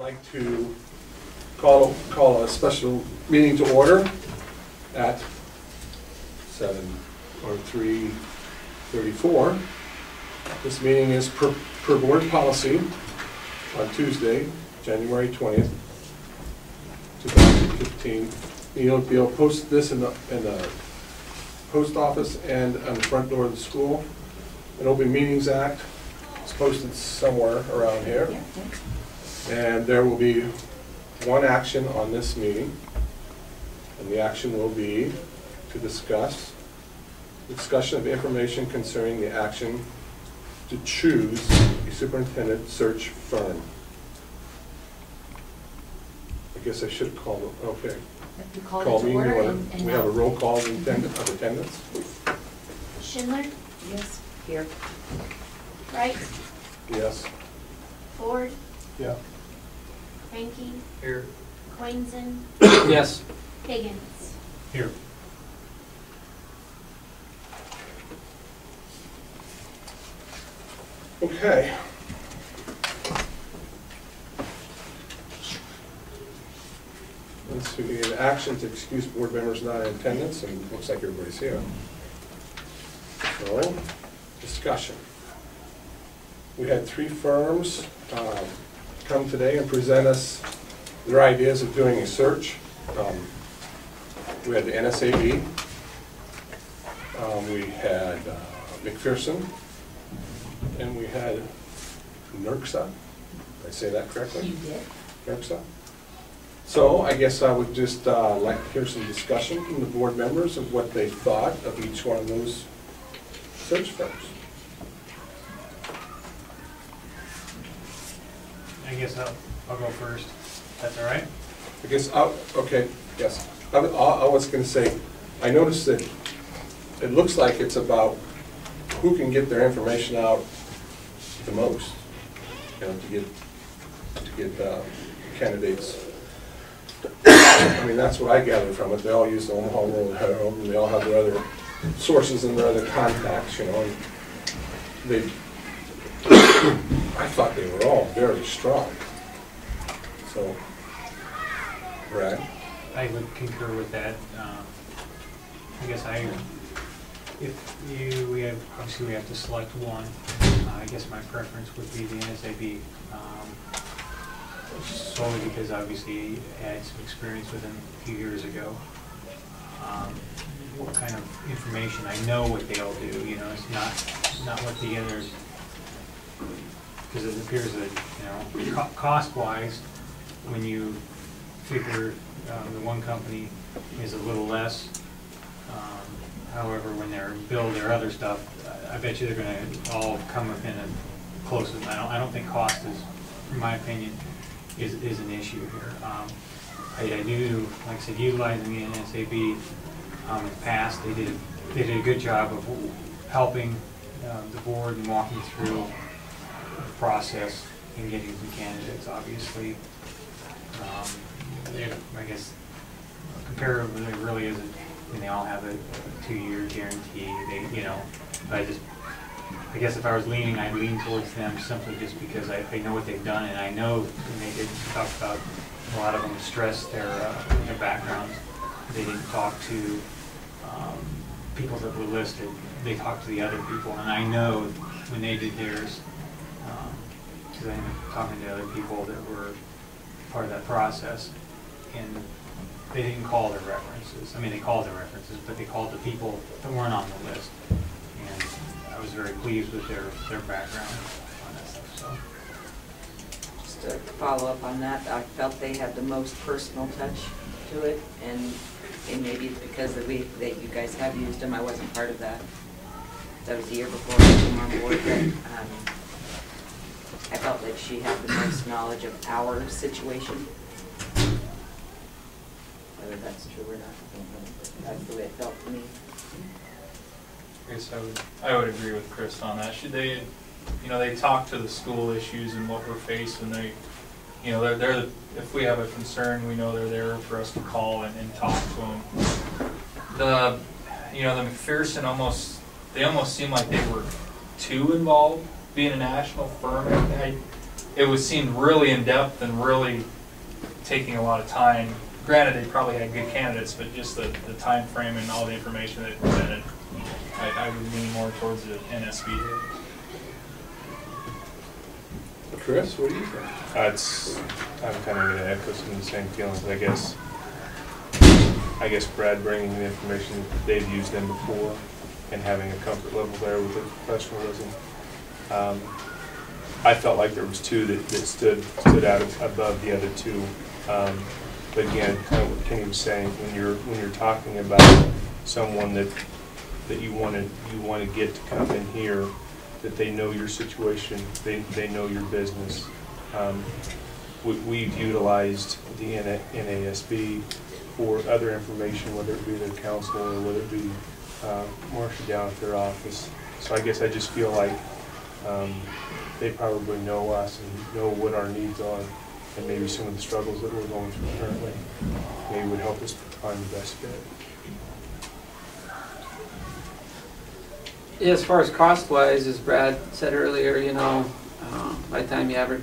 like to call a special meeting to order at 3:34. This meeting is per board policy on Tuesday, January 20th, 2015. Neligh-Oakdale posted this in the post office and on the front door of the school. An Open Meetings Act is posted somewhere around here. And there will be one action on this meeting, and the action will be to discuss the discussion of information concerning the action to choose a superintendent search firm. I guess I should have called it, okay. Call me in order. And we have a roll call of attendance. Schindler? Yes. Here. Wright? Yes. Ford? Yeah. Frankie? Here. Coinson? Yes. Higgins? Here. Okay. Let's see, we have action to excuse board members not in attendance, and it looks like everybody's here. So, discussion. We had 3 firms come today and present us their ideas of doing a search. We had the NSAB, we had McPherson, and we had NERCSA. Did I say that correctly? You did. NERCSA. So I guess I would just like to hear some discussion from the board members of what they thought of each one of those search firms. I guess I'll go first. That's all right? I guess, okay, yes. I was going to say, I noticed that it looks like it's about who can get their information out the most, you know, to get candidates. I mean, that's what I gather from it. They all use the Omaha World Herald, and they all have their other sources and their other contacts, you know. And I thought they were all very strong. So, Brad? I would concur with that. I guess obviously we have to select one. I guess my preference would be the NSAB. Solely because obviously he had some experience with him a few years ago. What kind of information, I know what they all do, you know, it's not what the others, because it appears that, you know, cost-wise, when you figure the one company is a little less, however, when they're build their other stuff, I bet you they're going to all come within a close. I don't think cost is, in my opinion, is an issue here. I do, like I said, utilizing the NSAB in the past. They did a good job of helping the board and walking through the process and getting some candidates. Obviously, I guess comparatively, it really isn't. I mean, they all have a 2-year guarantee. You know, I guess if I was leaning, I'd lean towards them simply just because I know what they've done, and I know, and they did talk about, a lot of them stress their backgrounds. They didn't talk to people that were listed. They talked to the other people, and I know when they did theirs, because I ended up talking to other people that were part of that process, and they didn't call their references. I mean, they called their references, but they called the people that weren't on the list. And I was very pleased with their background on that stuff. So, just to follow up on that, I felt they had the most personal touch to it, and maybe it's because that you guys have used them. I wasn't part of that. That was the year before I came on board. But I felt like she had the most knowledge of our situation. Whether that's true or not, I don't know, but that's the way it felt to me. I guess I would agree with Chris on that. They talk to the school issues and what we're facing. They, you know, they're if we have a concern, we know they're there for us to call and talk to them. The McPherson almost seemed like they were too involved, being a national firm. it seemed really in-depth and really taking a lot of time. Granted, they probably had good candidates, but just the time frame and all the information they presented, I would lean more towards the NSB. Chris, what do you think? I'm kind of going to echo some of the same feelings. I guess Brad bringing the information, they've used them before, and having a comfort level there with the professionalism. I felt like there was two that stood out above the other two. But again, kind of what Kenny was saying, when you're talking about someone that you want to get to come in here, that they know your situation, they know your business. We've utilized the NASB for other information, whether it be their counselor or whether it be Marcia down at their office. So I guess I just feel like they probably know us and know what our needs are, and maybe some of the struggles that we're going through currently maybe would help us find the best fit. Yeah, as far as cost-wise, as Brad said earlier, you know, by the time you average,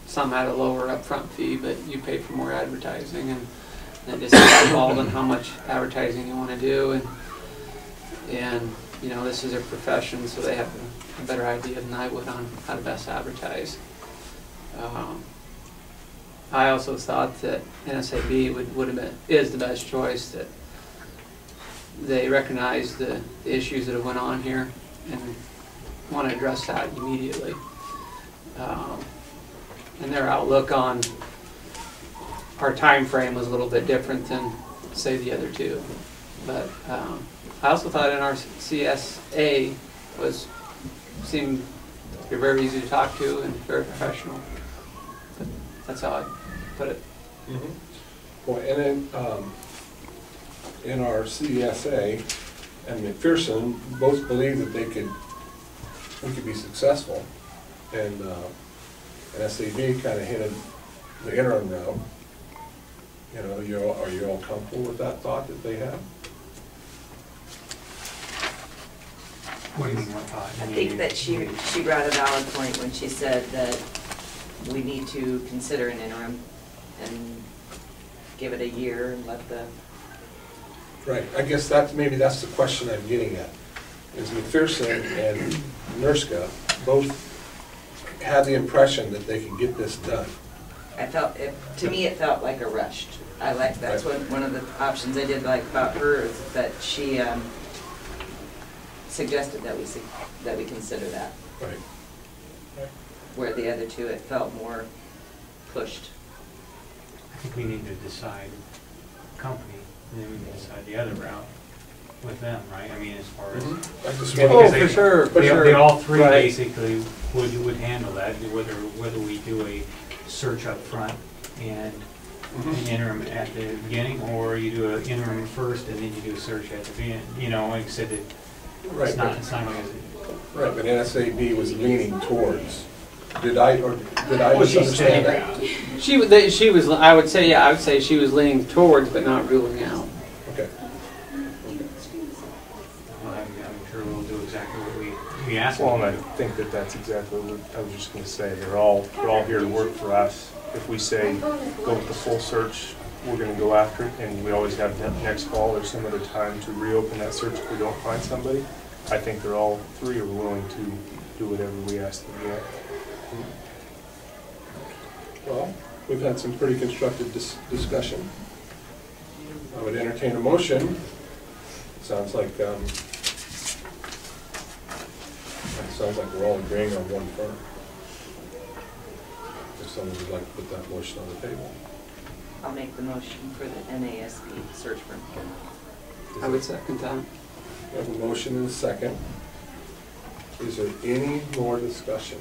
some had a lower upfront fee, but you pay for more advertising, and it just gets involved in how much advertising you want to do, and you know, this is their profession, so they have a better idea than I would on how to best advertise. I also thought that NSAB would have been, is the best choice, that they recognize the issues that have went on here and want to address that immediately. And their outlook on our time frame was a little bit different than, say, the other two. But I also thought NRCSA seemed to be very easy to talk to and very professional. But that's how I put it. Mm-hmm. Well, and then in our CSA and McPherson both believe that we could be successful, and SAB kind of hinted the interim route. You know, are you all comfortable with that thought that they have? What do you mean, what thought? I think that she brought a valid point when she said that we need to consider an interim and give it a year and let the... Right, I guess maybe that's the question I'm getting at, is McPherson and NERSCA both had the impression that they could get this done. To me it felt like a rushed. That's one of the options I did like about her, is that she suggested that we consider that. Right. Where the other two, it felt more pushed. I think we need to decide company, and then we can decide the other route with them, right? I mean, as far as... Mm-hmm. I just Yeah, want because for sure, for sure. They all three Right. basically would handle that, whether we do a search up front and an interim at the beginning, or you do an interim first and then you do a search at the end. You know, like I said, it's not like right, but NSAB was leaning towards. Did I Well, she's misunderstand saying that? She was. I would say she was leaning towards, but not ruling out. Okay. Well, I'm sure we'll do exactly what we asked. Well, and I think that's exactly what I was just going to say. They're all here to work for us. If we say go with the full search, we're going to go after it, and we always have next fall or some other time to reopen that search if we don't find somebody. I think they're all three are willing to do whatever we ask them to do. Well, we've had some pretty constructive discussion. I would entertain a motion. Sounds like we're all agreeing on one firm. If someone would like to put that motion on the table. I'll make the motion for the NASB search firm. I would second that. We have a motion and a second. Is there any more discussion?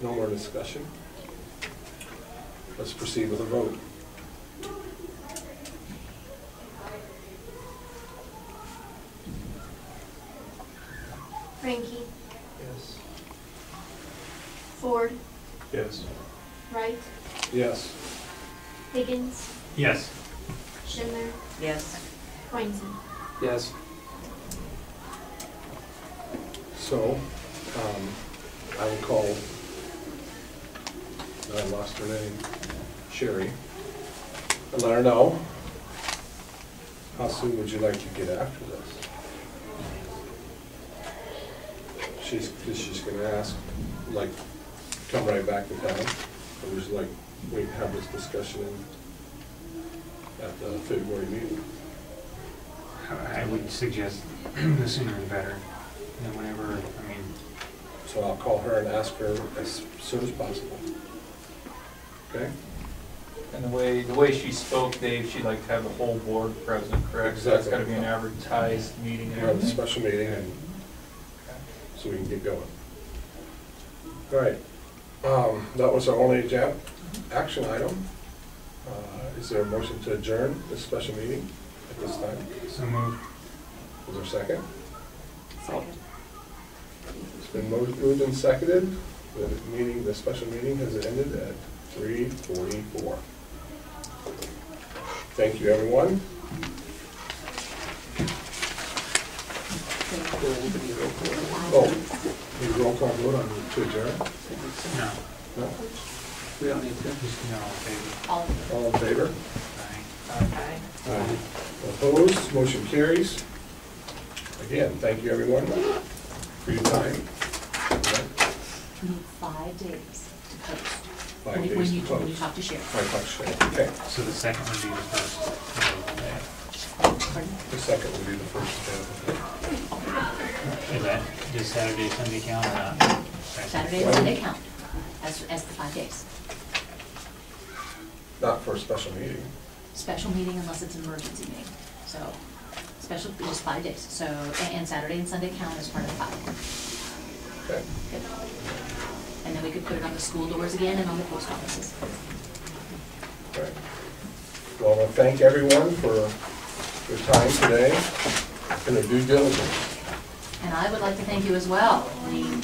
No more discussion? Let's proceed with a vote. Frankie, Yes. Ford, Yes. Wright, Yes. Higgins, Yes. Schindler, Yes. Twinston. Yes. So, I will call, I lost her name, Sherry, and let her know. How soon would you like to get after this? She's gonna ask, like, come right back to town, or just like, wait, have this discussion at the February meeting. I would suggest the sooner the better, whenever, I mean, So I'll call her and ask her as soon as possible. Okay? And the way she spoke, Dave, she'd like to have the whole board present, correct? So that's Exactly. gotta be an advertised meeting and We'll have a everything. special meeting and Okay. so we can get going. All right, that was our only action item. Is there a motion to adjourn this special meeting at this time? so moved. Is there a second? Second. It's been moved and seconded. The special meeting has ended at 3:44. Thank you, everyone. Oh, need a roll call vote on to adjourn? No, No? We don't need to. just no, favor. All in favor? Aye. Okay. Opposed? Motion carries. Again, thank you, everyone, for your time. We need 5 days to post. 5 When days you to when you post. talk to Sherry. Okay, So the second would be the first. Pardon? the second will be the first. Is that, does Saturday, Sunday count or not? Saturday and Sunday count as the 5 days. Not for a special meeting. Special meeting unless it's an emergency meeting. So special, just 5 days. So, and Saturday and Sunday count as part of the 5. Okay. Good. And then we could put it on the school doors again and on the post offices. All right. Well, I want to thank everyone for their time today and their due diligence. And I would like to thank you as well. I mean,